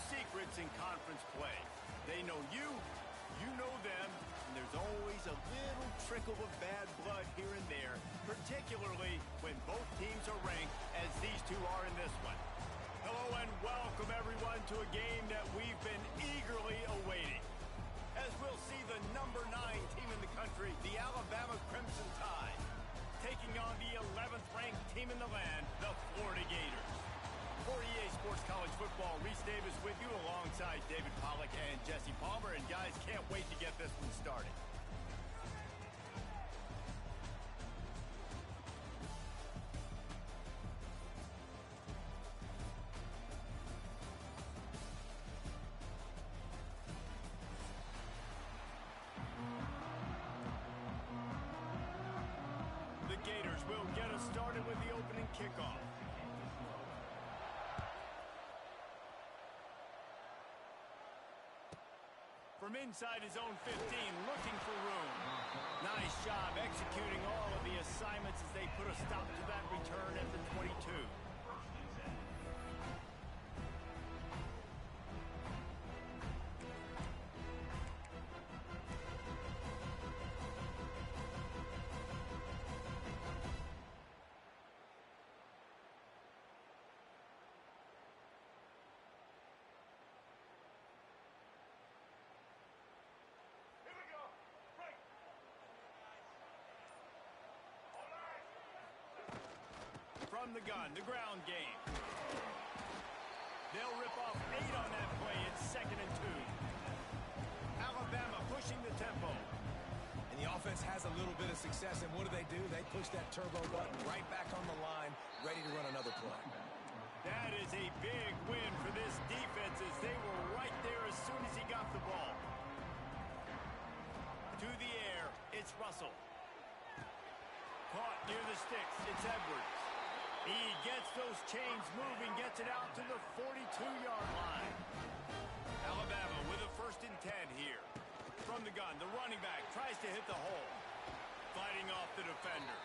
secrets in conference play. They know you, you know them, and there's always a little trickle of bad blood here and there, particularly when both teams are ranked as these two are in this one. Hello and welcome everyone to a game that we've been eagerly awaiting, as we'll see the number 9 team in the country, the Alabama Crimson Tide, taking on the 11th ranked team in the land, the Florida Gators. For EA Sports College Football, Reese Davis with you alongside David Pollack and Jesse Palmer, and guys, can't wait to get this one started. The Gators will get us started with the opening kickoff. From inside his own 15, looking for room. Nice job executing all of the assignments as they put a stop to that return at the 22. From the gun, the ground game. They'll rip off 8 on that play. It's 2nd and 2. Alabama pushing the tempo. And the offense has a little bit of success, and what do? They push that turbo button right back on the line, ready to run another play. That is a big win for this defense as they were right there as soon as he got the ball. To the air, it's Russell. Caught near the sticks, it's Edwards. He gets those chains moving, gets it out to the 42-yard line. Alabama with a 1st and 10 here. From the gun, the running back tries to hit the hole. Fighting off the defender.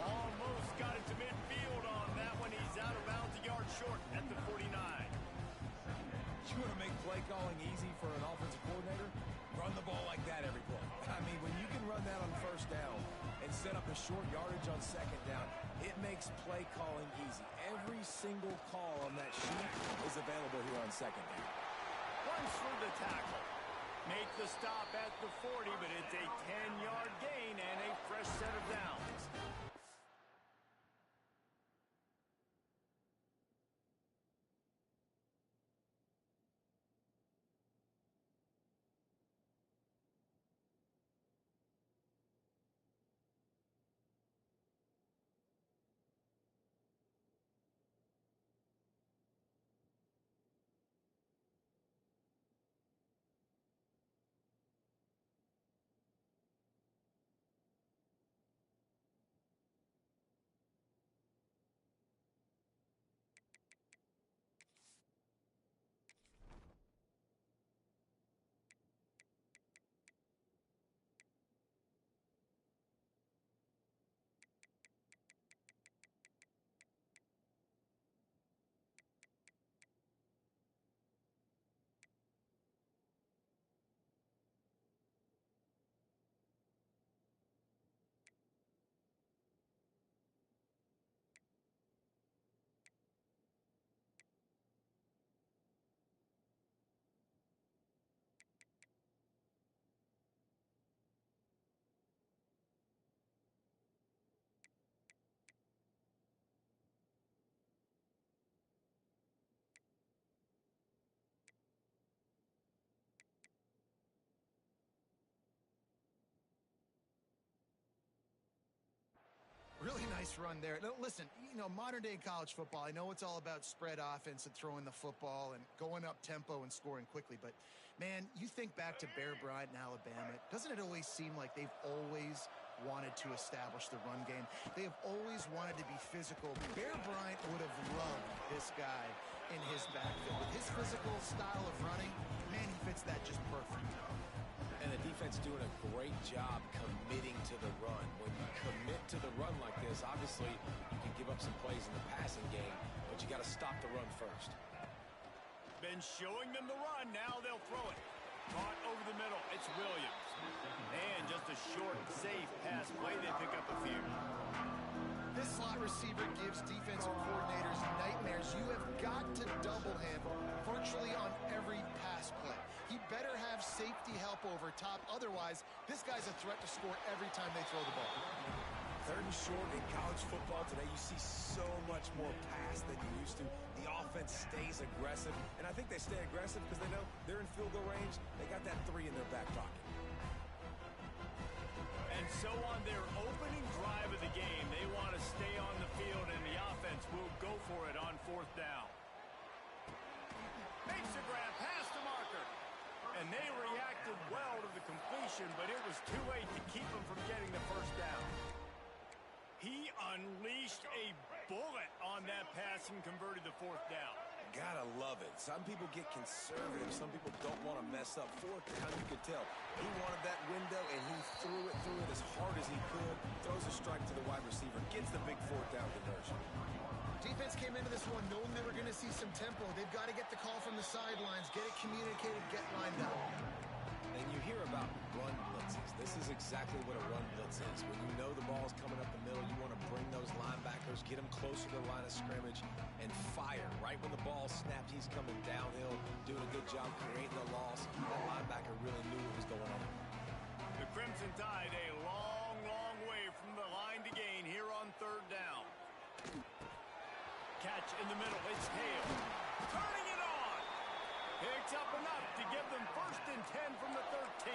Almost got it to midfield on that one. He's out of bounds a yard short at the 49. You want to make play calling easy for an offensive coordinator? Run the ball like that every play. I mean, when you can run that on 1st down and set up a short yardage on 2nd down, it makes play calling easy. Every single call on that sheet is available here on 2nd down. Runs through the tackle. Make the stop at the 40, but it's a 10-yard gain and a fresh set of downs. Really nice run there. Now, listen, you know, modern-day college football, I know it's all about spread offense and throwing the football and going up tempo and scoring quickly, but, man, you think back to Bear Bryant in Alabama, doesn't it always seem like they've always wanted to establish the run game? They have always wanted to be physical. Bear Bryant would have loved this guy in his backfield. With his physical style of running, man, he fits that just perfect. And the defense doing a great job committing to the run. When you commit to the run like this, obviously you can give up some plays in the passing game, but you got to stop the run first. been showing them the run. Now they'll throw it. Caught over the middle. It's Williams. And just a short, safe pass play. They pick up a few. This slot receiver gives defensive coordinators nightmares. You have got to double him virtually on every pass play. He better have safety help over top. Otherwise, this guy's a threat to score every time they throw the ball. Third and short in college football today, you see so much more pass than you used to. The offense stays aggressive, and I think they stay aggressive because they know they're in field goal range. They got that 3 in their back pocket. And so on their opening drive of the game, they want to stay on the field, and the offense will go for it on 4th down. Makes a grab past the marker. And they reacted well to the completion, but it was too late to keep them from getting the first down. He unleashed a bullet on that pass and converted the 4th down. Gotta love it. Some people get conservative. Some people don't want to mess up. 4th down, you could tell. He wanted that window, and he threw it as hard as he could. Throws a strike to the wide receiver. Gets the big 4th down conversion. Defense came into this one knowing they were going to see some tempo. They've got to get the call from the sidelines, get it communicated, get lined up. And you hear about run blitzes. This is exactly what a run blitz is. When you know the ball's coming up the middle, you want to bring those linebackers, get them closer to the line of scrimmage, and fire. Right when the ball snapped, he's coming downhill, doing a good job creating the loss. That linebacker really knew what was going on. The Crimson Tide a long, long way from the line to gain here on 3rd down. Catch in the middle. It's Hale. Turning it on. Picks up enough to give them 1st and 10 from the 13.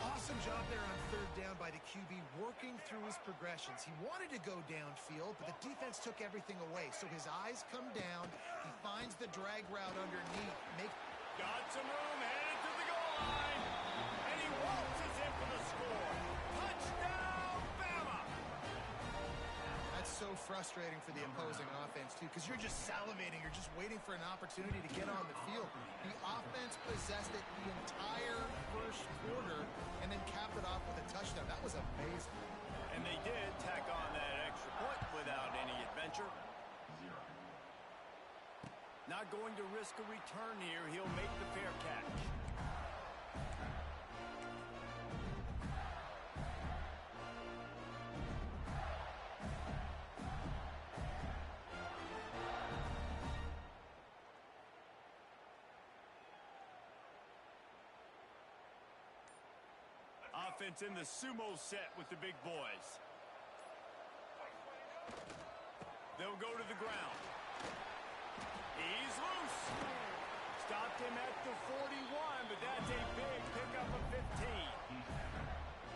Awesome job there on 3rd down by the QB, working through his progressions. He wanted to go downfield, but the defense took everything away. So his eyes come down. He finds the drag route underneath. Got some room, headed to the goal line. And he waltzes in for the score. Touchdown, Bama! That's so frustrating for the opposing offense, too, because you're just salivating. You're just waiting for an opportunity to get on the field. The offense possessed it the entire first quarter and then capped it off with a touchdown. That was amazing. And they did tack on that extra point without any adventure. Not going to risk a return here. He'll make the fair catch. Offense in the sumo set with the big boys. They'll go to the ground. He's loose. Stopped him at the 41, but that's a big pickup of 15.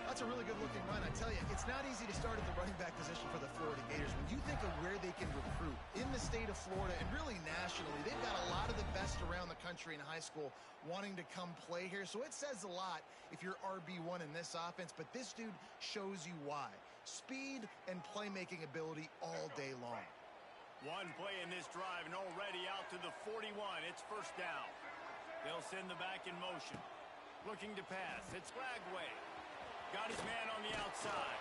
That's a really good-looking run. I tell you, it's not easy to start at the running back position for the Florida Gators. When you think of where they can recruit in the state of Florida and really nationally, they've got a lot of the best around the country in high school wanting to come play here. So it says a lot if you're RB1 in this offense, but this dude shows you why. Speed and playmaking ability all day long. One play in this drive and already out to the 41. It's 1st down. They'll send the back in motion. Looking to pass. It's Flagway. Got his man on the outside.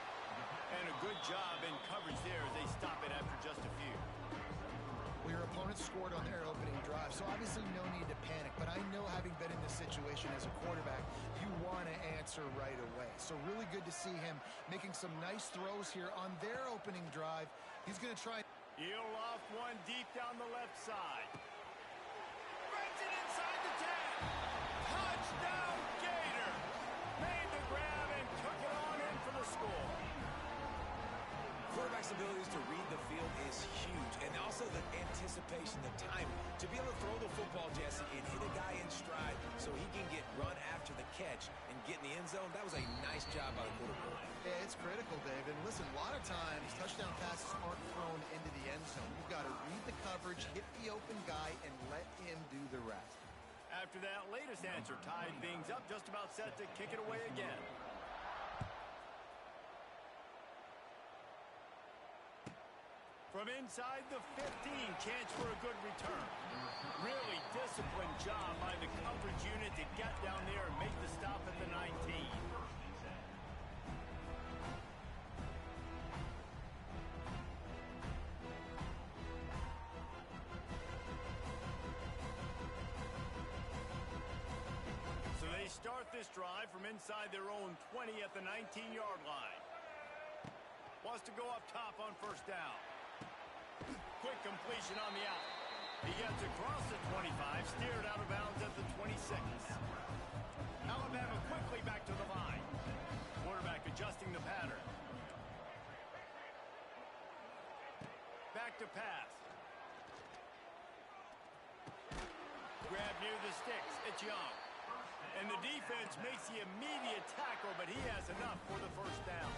And a good job in coverage there as they stop it after just a few. Well, your opponent scored on their opening drive, so obviously no need to panic. But I know, having been in this situation as a quarterback, you want to answer right away. So really good to see him making some nice throws here on their opening drive. He's going to try. He'll off one deep down the left side. Spreads it inside the 10. Touchdown, Gator. Made the grab and took it on in for the score. Quarterback's abilities to read the field is huge, and also the anticipation, the timing. To be able to throw the football, Jesse, and hit a guy in stride so he can get run after the catch and get in the end zone, that was a nice job by the quarterback. Yeah, it's critical, Dave. And listen, a lot of times touchdown passes aren't thrown into the end zone. You've got to read the coverage, hit the open guy, and let him do the rest. After that latest answer, tied things up, just about set to kick it away again. From inside the 15, chance for a good return. Really disciplined job by the coverage unit to get down there and make the stop at the 19. this drive from inside their own 20 at the 19-yard line. Wants to go up top on first down. Quick completion on the out. He gets across the 25, steered out of bounds at the 26. Alabama quickly back to the line. Quarterback adjusting the pattern. Back to pass. Grab near the sticks. It's Young. And the defense makes the immediate tackle, but he has enough for the first down.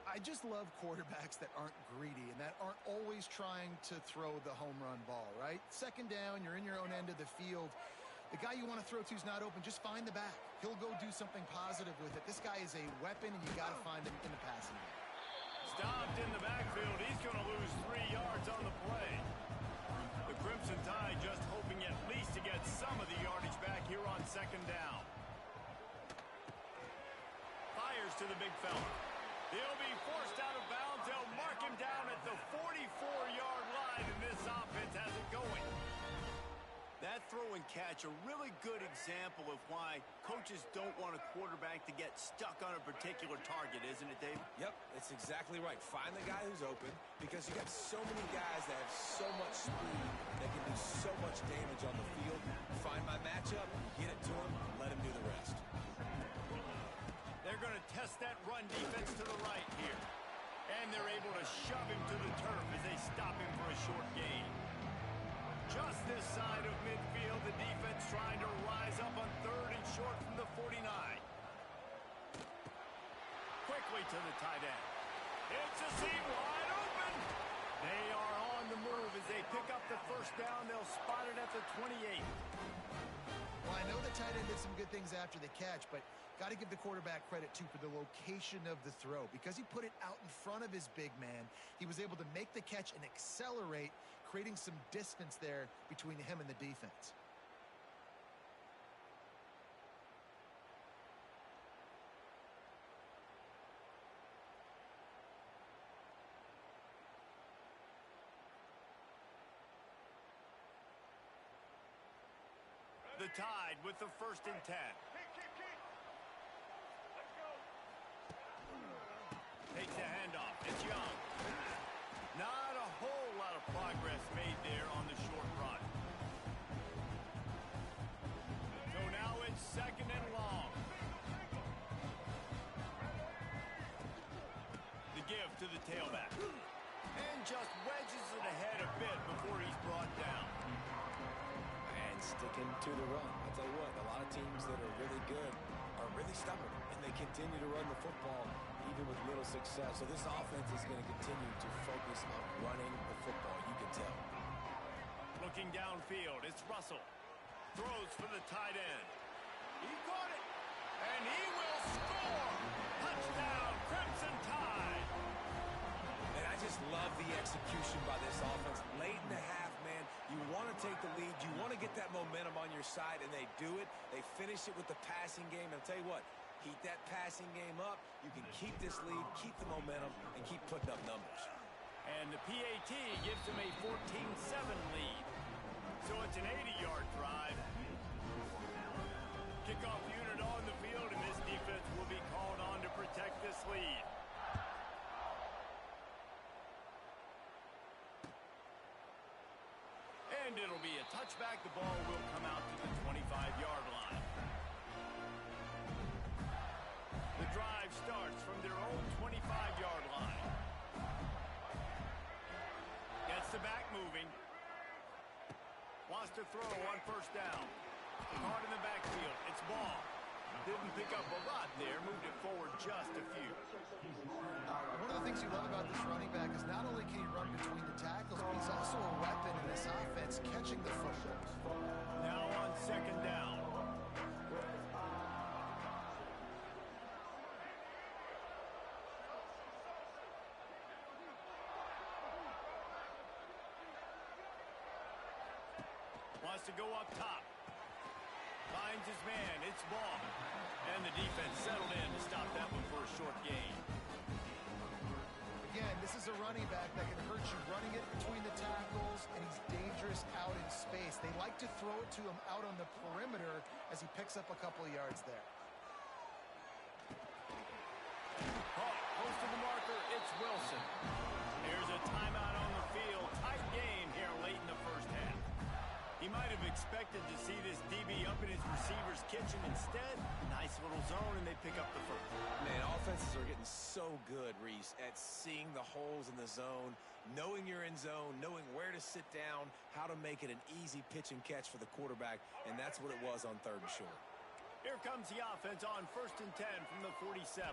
I just love quarterbacks that aren't greedy and that aren't always trying to throw the home run ball, right? Second down, you're in your own end of the field. The guy you want to throw to is not open. Just find the back. He'll go do something positive with it. This guy is a weapon, and you got to find him in the passing game. Stopped in the backfield. He's going to lose 3 yards on the play. The Crimson Tide just hoping at least to get some of the yardage back here on second down. Fires to the big fella. He'll be forced out of bounds. They'll mark him down at the 44-yard line, and this offense has it going. That throw and catch, a really good example of why coaches don't want a quarterback to get stuck on a particular target, isn't it, Dave? Yep, it's exactly right. Find the guy who's open, because you got so many guys that have so much speed that can do so much damage on the field. Find my matchup, get it to him, let him do the rest. They're going to test that run defense to the right here. And they're able to shove him to the turf as they stop him for a short gain. Just this side of midfield, the defense trying to rise up on third and short from the 49. Quickly to the tight end. It's a seam wide open. They are on the move as they pick up the first down. They'll spot it at the 28. Well, I know the tight end did some good things after the catch, but got to give the quarterback credit, too, for the location of the throw. Because he put it out in front of his big man, he was able to make the catch and accelerate, creating some distance there between him and the defense. The Tide with the 1st and 10. Takes the handoff. It's Young. Not a whole lot of progress made there on the short run. So now it's 2nd and long. The give to the tailback. And just wedges it ahead a bit before he's brought down. And sticking to the run. I'll tell you what, a lot of teams that are really good are really stubborn, and they continue to run the football even with little success. So this offense is going to continue to focus on running the football, you can tell. Looking downfield, it's Russell. Throws for the tight end. He caught it, and he will score! Touchdown, Crimson Tide! And I just love the execution by this offense. Late in the half, man, you want to take the lead. You want to get that momentum on your side, and they do it. They finish it with the passing game. And I'll tell you what, keep that passing game up. You can keep this lead, keep the momentum, and keep putting up numbers. And the PAT gives them a 14-7 lead. So it's an 80-yard drive. Kickoff unit on the field, and this defense will be called on to protect this lead. And it'll be a touchback. The ball will come out to the 25-yard line. The drive starts from their own 25-yard line. Gets the back moving. Wants to throw on first down. Caught in the backfield. It's Ball. Didn't pick up a lot there. Moved it forward just a few. One of the things you love about this running back is not only can he run between the tackles, but he's also a weapon in this offense, catching the football. Now on 2nd down. Wants to go up top. Finds his man. It's Ball. And the defense settled in to stop that one for a short gain. Again, this is a running back that can hurt you running it between the tackles, and he's dangerous out in space. They like to throw it to him out on the perimeter as he picks up a couple of yards there. Close to the marker, it's Wilson. Here's a timeout on the field. Tight game here late in the first half. He might have expected to see this DB up in his receiver's kitchen. Instead, nice little zone, and they pick up the first. Man, offenses are getting so good, Reese, at seeing the holes in the zone, knowing you're in zone, knowing where to sit down, how to make it an easy pitch and catch for the quarterback, and that's what it was on 3rd and short. Here comes the offense on 1st and 10 from the 47.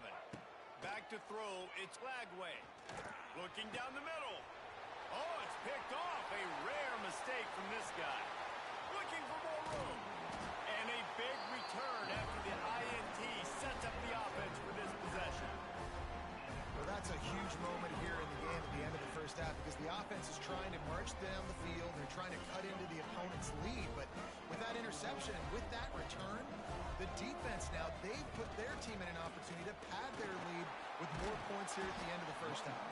Back to throw, it's Lagway. Looking down the middle. Oh, it's picked off. A rare mistake from this guy. Looking for more room. And a big return after the INT sets up the offense for this possession. Well, that's a huge moment here in the game at the end of the first half because the offense is trying to march down the field. They're trying to cut into the opponent's lead. But with that interception, with that return, the defense now, they've put their team in an opportunity to pad their lead with more points here at the end of the first half.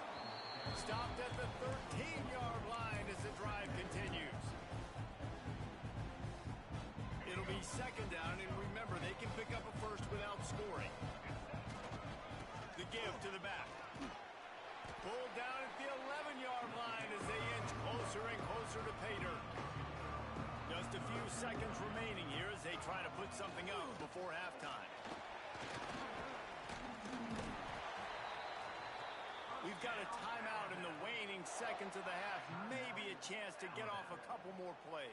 Stopped at the 13-yard line as the drive continues. It'll be 2nd down, and remember, they can pick up a first without scoring. The give to the back. Pulled down at the 11-yard line as they inch closer and closer to pay dirt. Just a few seconds remaining here as they try to put something up before halftime. We've got a timeout in the waning seconds of the half. Maybe a chance to get off a couple more plays.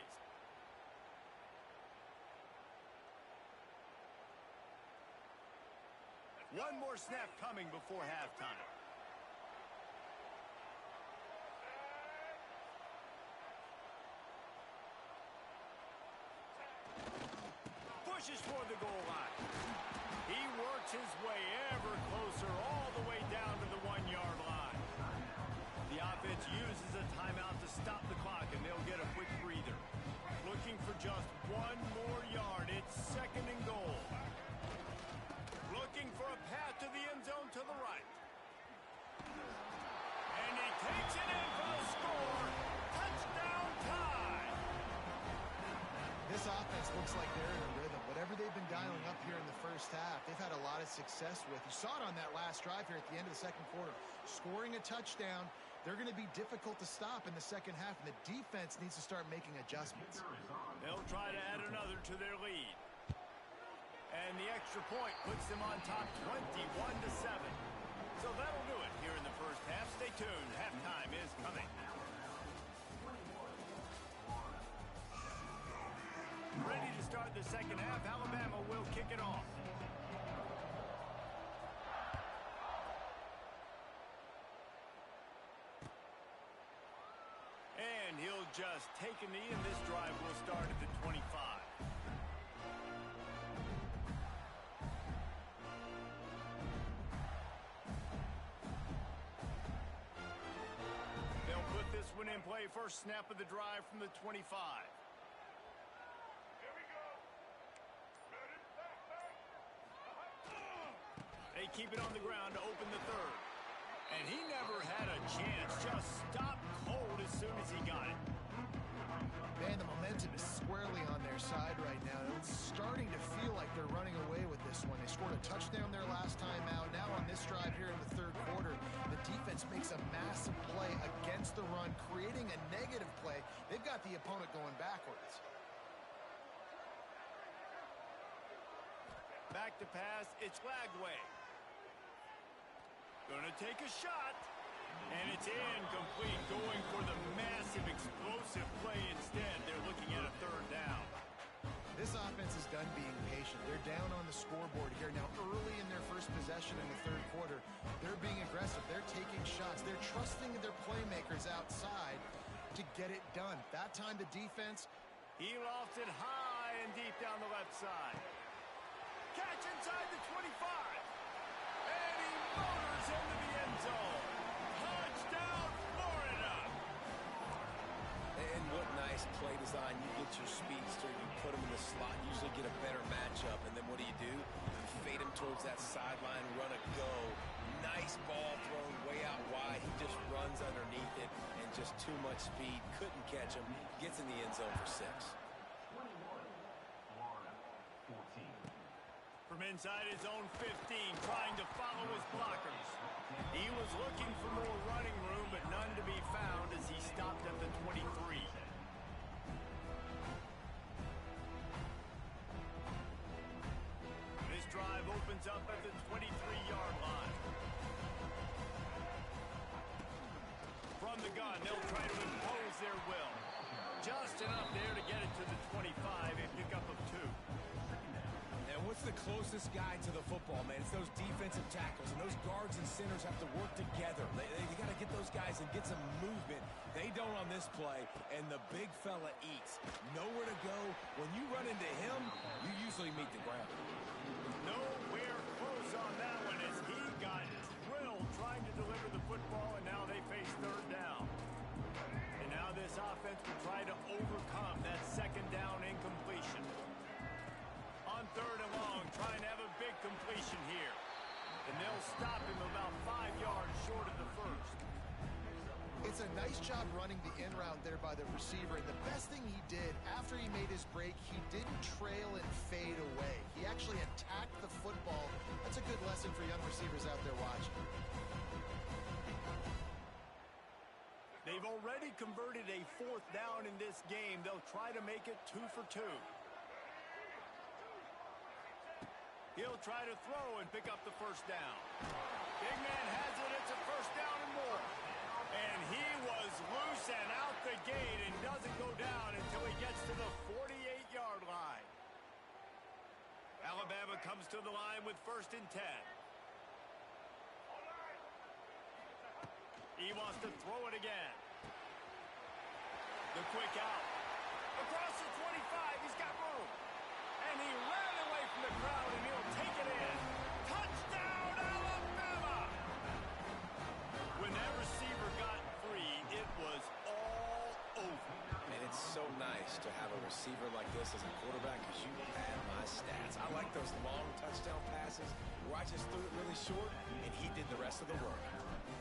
One more snap coming before halftime. Pushes toward the goal line. He works his way ever closer all the way down to the 1-yard line. The offense uses a timeout to stop the clock, and they'll get a quick breather. Looking for just one more yard. It's 2nd and goal. Looking for a path to the end zone to the right. And he takes it in for a score. Touchdown tie. This offense looks like they're in a rhythm. Whatever they've been dialing up here in the first half, they've had a lot of success with. You saw it on that last drive here at the end of the 2nd quarter. Scoring a touchdown, they're going to be difficult to stop in the 2nd half, and the defense needs to start making adjustments. They'll try to add another to their lead. And the extra point puts them on top 21-7. So that'll do it here in the first half. Stay tuned. Halftime is coming. Ready to start the 2nd half. Alabama will kick it off. And he'll just take a knee, and this drive will start at the 25. They'll put this one in play. First snap of the drive from the 25. They keep it on the ground to open the 3rd. And he never had a chance. Just stopped cold as soon as he got it. Man, the momentum is squarely on their side right now. It's starting to feel like they're running away with this one. They scored a touchdown their last time out. Now on this drive here in the 3rd quarter, the defense makes a massive play against the run, creating a negative play. They've got the opponent going backwards. Back to pass, it's Lagway. Gonna take a shot, and it's incomplete, going for the massive explosive play instead. They're looking at a 3rd down. This offense is done being patient. They're down on the scoreboard here. Now, early in their first possession in the 3rd quarter, they're being aggressive. They're taking shots. They're trusting their playmakers outside to get it done. That time, the defense. He lofts it high and deep down the left side. Catch inside the 25. And he motors into the end zone. Touchdown, Florida. And what nice play design. You get your speedster, you put him in the slot, usually get a better matchup. And then what do? You fade him towards that sideline, run a go. Nice ball thrown way out wide. He just runs just too much speed. Couldn't catch him. Gets in the end zone for 6. From inside his own 15, trying to follow his blockers. He was looking for more running room, but none to be found as he stopped at the 23. This drive opens up at the 23-yard line. From the gun, they'll try to impose their will. Just enough there to get it to the 25, a pickup of 2. And what's the closest guy to the football, man? It's those defensive tackles, and those guards and centers have to work together. They got to get those guys and get some movement. They don't on this play, and the big fella eats. Nowhere to go. When you run into him, you usually meet the ground. Nowhere close on that one as he got drilled trying to deliver the football, and now they face 3rd down. And now this offense will try to overcome that 2nd down incompletion. On 3rd and long, trying to have a big completion here. And they'll stop him about 5 yards short of the 1st. It's a nice job running the in route there by the receiver. And the best thing he did after he made his break, he didn't trail and fade away. He actually attacked the football. That's a good lesson for young receivers out there watching. They've already converted a 4th down in this game. They'll try to make it 2 for 2. He'll try to throw and pick up the 1st down. Big man has it. It's a 1st down and more. And he was loose and out the gate and doesn't go down until he gets to the 48-yard line. Alabama comes to the line with 1st and 10. He wants to throw it again. The quick out. Across the 25, he's got room. And he ran away from the crowd, and he'll take it in. Touchdown, Alabama! When that receiver got free, it was all over. And it's so nice to have a receiver like this as a quarterback because you have my stats. I like those long touchdown passes where I just threw it really short, and he did the rest of the work.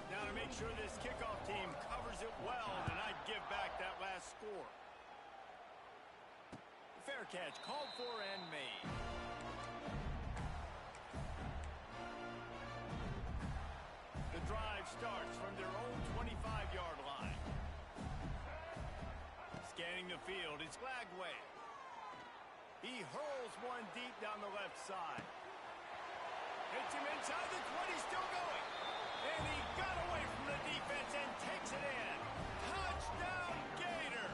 Now to make sure this kickoff team covers it well, then I'd give back that last score. Fair catch called for and made. The drive starts from their own 25-yard line. Scanning the field, it's Lagway. He hurls one deep down the left side. Hits him inside the 20, still going. And he got away from the defense and takes it in. Touchdown, Gator!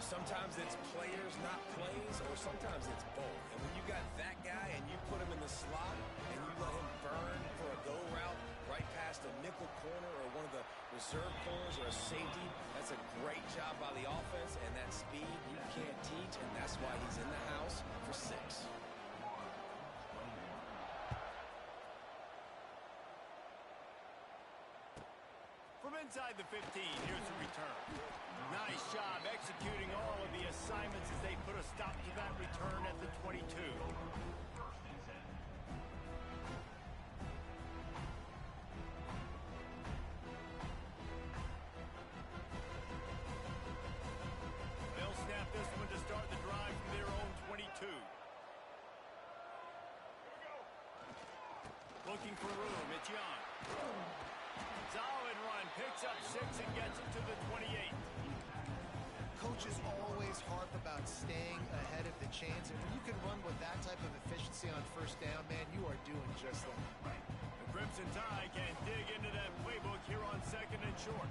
Sometimes it's players, not plays, or sometimes it's both. And when you got that guy and you put him in the slot and you let him burn for a go route right past a nickel corner or one of the reserve corners or a safety, that's a great job by the offense, and that speed you can't teach, and that's why he's in the house for 6. From inside the 15, here's the return. Nice job executing all of the assignments as they put a stop to that return at the 22. They'll snap this one to start the drive from their own 22. Looking for room, it's Young. Solid run, picks up 6 and gets it to the 28. Coaches always harp about staying ahead of the chains, and when you can run with that type of efficiency on 1st down, man, you are doing just that. The Crimson Tide can dig into that playbook here on 2nd and short.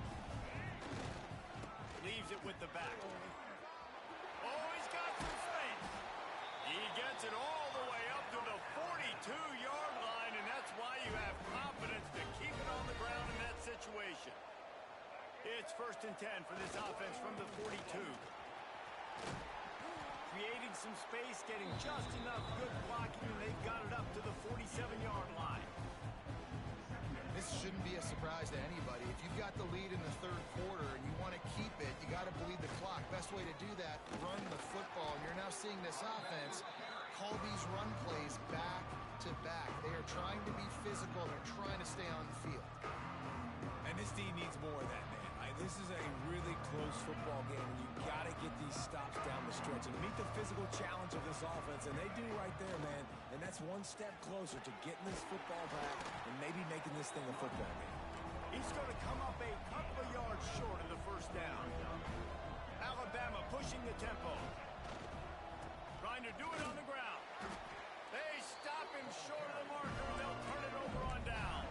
Leaves it with the back. Oh, he's got some space. He gets it all the way up to the 42-yard line, and that's why you have confidence to keep it on the ground in that situation. It's 1st and 10 for this offense from the 42. Creating some space, getting just enough good blocking, and they've got it up to the 47-yard line. This shouldn't be a surprise to anybody. If you've got the lead in the 3rd quarter and you want to keep it, you got to bleed the clock. Best way to do that, run the football. And you're now seeing this offense call these run plays back to back. They are They're trying to be physical. They're trying to stay on the field. And this team needs more of that, man. This is a really close football game, and you've got to get these stops down the stretch and meet the physical challenge of this offense, and they do right there, man. And that's one step closer to getting this football back and maybe making this thing a football game. He's going to come up a couple of yards short of the first down. Alabama pushing the tempo. Trying to do it on the ground. They stop him short of the marker. They'll turn it over on downs.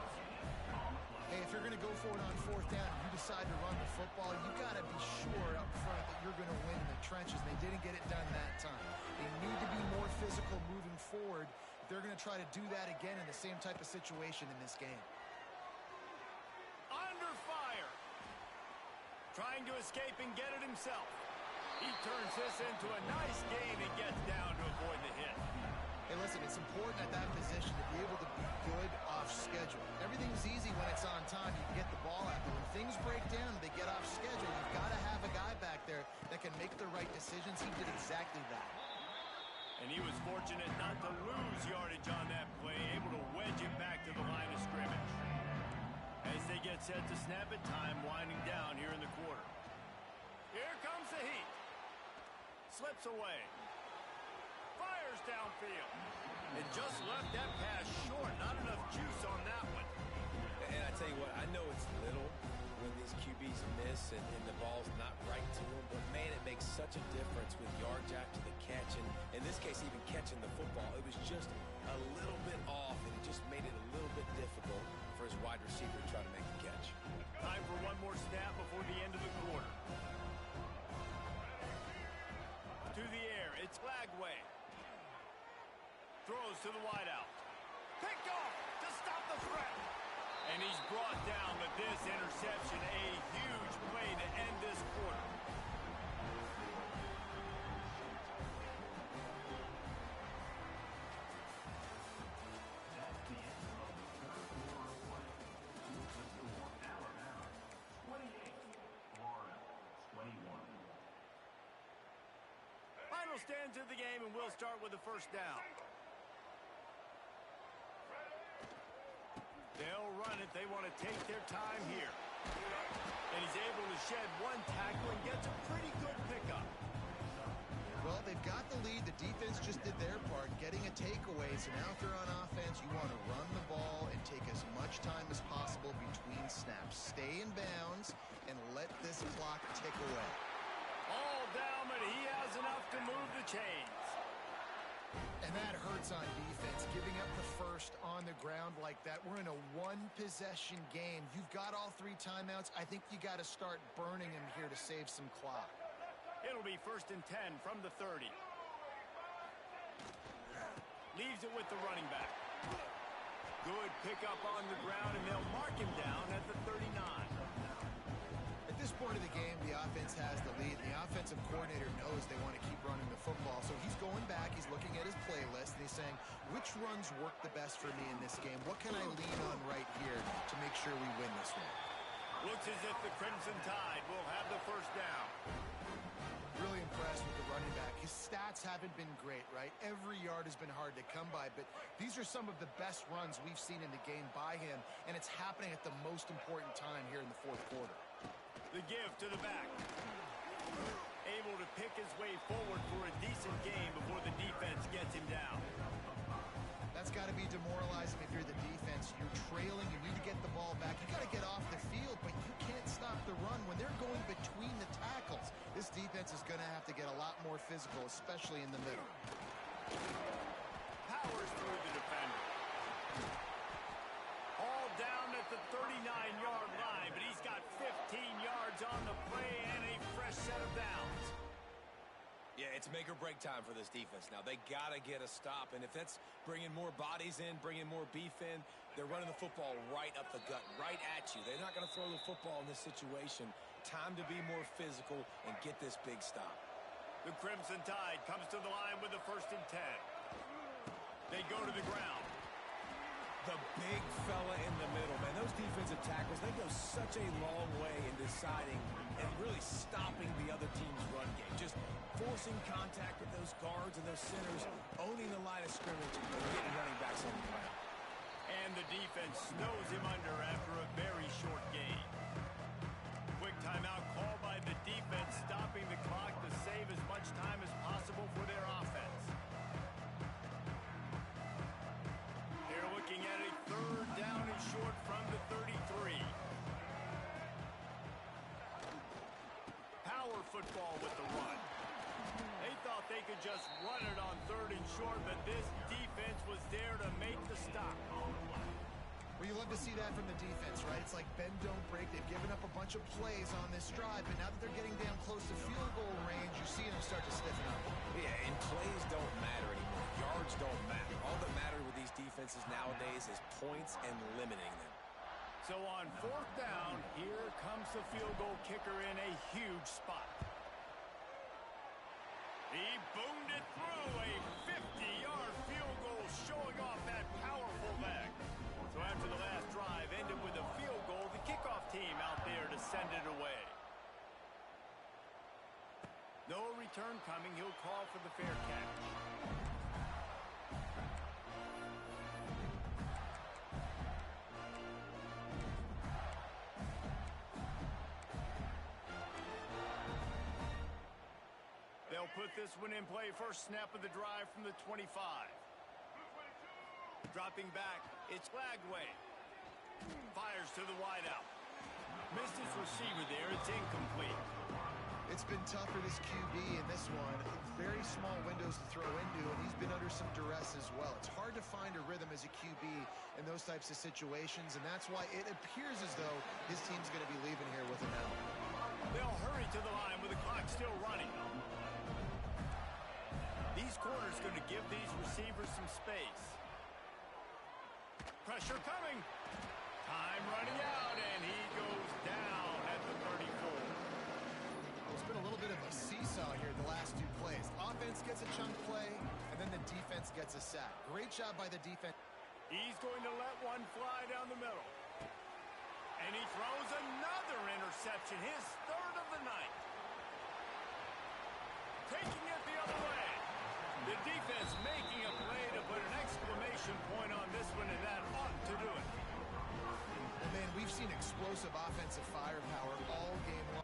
Hey, if you're going to go for it on fourth down and you decide to run the football, you got to be sure up front that you're going to win in the trenches. They didn't get it done that time. They need to be more physical moving forward if they're going to try to do that again in the same type of situation in this game. Under fire. Trying to escape and get it himself. He turns this into a nice gain and gets down to avoid the hit. Hey, listen, it's important at that position to be able to be good off schedule. Everything's easy when it's on time. You can get the ball out. But when things break down, they get off schedule. You've got to have a guy back there that can make the right decisions. He did exactly that. And he was fortunate not to lose yardage on that play, able to wedge it back to the line of scrimmage. As they get set to snap it, time winding down here in the quarter. Here comes the heat. Slips away. Fires downfield. And just left that pass short. Not enough juice on that one. And I tell you what, I know it's little when these QBs miss and the ball's not right to them, but man, it makes such a difference with yards after the catch. And in this case, even catching the football, it was just a little bit off, and it just made it a little bit difficult for his wide receiver to try to make the catch. Time for one more snap before the end of the quarter. To the air, it's Lagway. Throws to the wideout. Picked off to stop the threat. And he's brought down with this interception. A huge play to end this quarter. Final stands of the game, and we'll start with the first down. They'll run it. They want to take their time here. And he's able to shed one tackle and gets a pretty good pickup. Well, they've got the lead. The defense just did their part, getting a takeaway. So now if you're on offense, you want to run the ball and take as much time as possible between snaps. Stay in bounds and let this clock tick away. All down, but he has enough to move the chains. And that hurts on defense, giving up the first on the ground like that. We're in a one-possession game. You've got all three timeouts. I think you got to start burning them here to save some clock. It'll be 1st and 10 from the 30. Leaves it with the running back. Good pickup on the ground, and they'll mark him down at the 39. At this point of the game, the offense has the lead. The offensive coordinator knows they want to keep running the football, so he's going back, he's looking at his playlist, and he's saying, which runs work the best for me in this game? What can I lean on right here to make sure we win this one? Looks as if the Crimson Tide will have the first down. Really impressed with the running back. His stats haven't been great, right? Every yard has been hard to come by, but these are some of the best runs we've seen in the game by him, and it's happening at the most important time here in the fourth quarter. The give to the back. Able to pick his way forward for a decent game before the defense gets him down. That's got to be demoralizing if you're the defense. You're trailing, you need to get the ball back. You got to get off the field, but you can't stop the run when they're going between the tackles. This defense is going to have to get a lot more physical, especially in the middle. Powers through the defender. All down at the 39-yard line, but he's got 15 yards on the play and a fresh set of downs. Yeah, it's make or break time for this defense now. They got to get a stop, and if that's bringing more bodies in, bringing more beef in, they're running the football right up the gut, right at you. They're not going to throw the football in this situation. Time to be more physical and get this big stop. The Crimson Tide comes to the line with the 1st and 10. They go to the ground. The big fella in the middle, man. Those defensive tackles, they go such a long way in deciding and really stopping the other team's run game. Just forcing contact with those guards and those centers, owning the line of scrimmage, and getting running backs on the ground. defense snows him under after a very short gain. Quick timeout called by the defense, stopping the clock to save as much time as possible for their offense. They're looking at a third down and short from the 33. Power football with the run. They thought they could just run it on third and short, but this defense was there to make the stop. Well, you love to see that from the defense, right? It's like bend, don't break. They've given up a bunch of plays on this drive, but now that they're getting down close to field goal range, you're seeing them start to stiffen up. Yeah, and plays don't matter anymore. Yards don't matter. All that matters with these defenses nowadays is points and limiting them. So on fourth down, here comes the field goal kicker in a huge spot. He boomed it through, a 50-yard field goal showing off that powerful leg. So after the last drive ended with a field goal, the kickoff team out there to send it away. No return coming. He'll call for the fair catch. They'll put this one in play. First snap of the drive from the 25. Dropping back, it's Lagway. Fires to the wideout. Missed his receiver there. It's incomplete. It's been tough for this QB in this one. Very small windows to throw into, and he's been under some duress as well. It's hard to find a rhythm as a QB in those types of situations, and that's why it appears as though his team's going to be leaving here with him out. They'll hurry to the line with the clock still running. These corners going to give these receivers some space. Pressure coming. Time running out, and he goes down at the 34. It's been a little bit of a seesaw here the last two plays. Offense gets a chunk play, and then the defense gets a sack. Great job by the defense. He's going to let one fly down the middle. And he throws another interception, his third of the night. Taking it the other way. The defense making a play to put an exclamation point on this one, and that ought to do it. Well, man, we've seen explosive offensive firepower all game long.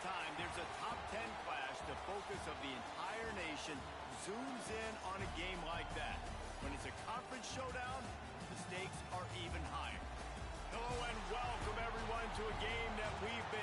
time there's a top 10 clash, the focus of the entire nation zooms in on a game like that. When it's a conference showdown, the stakes are even higher. Hello and welcome everyone to a game that we've been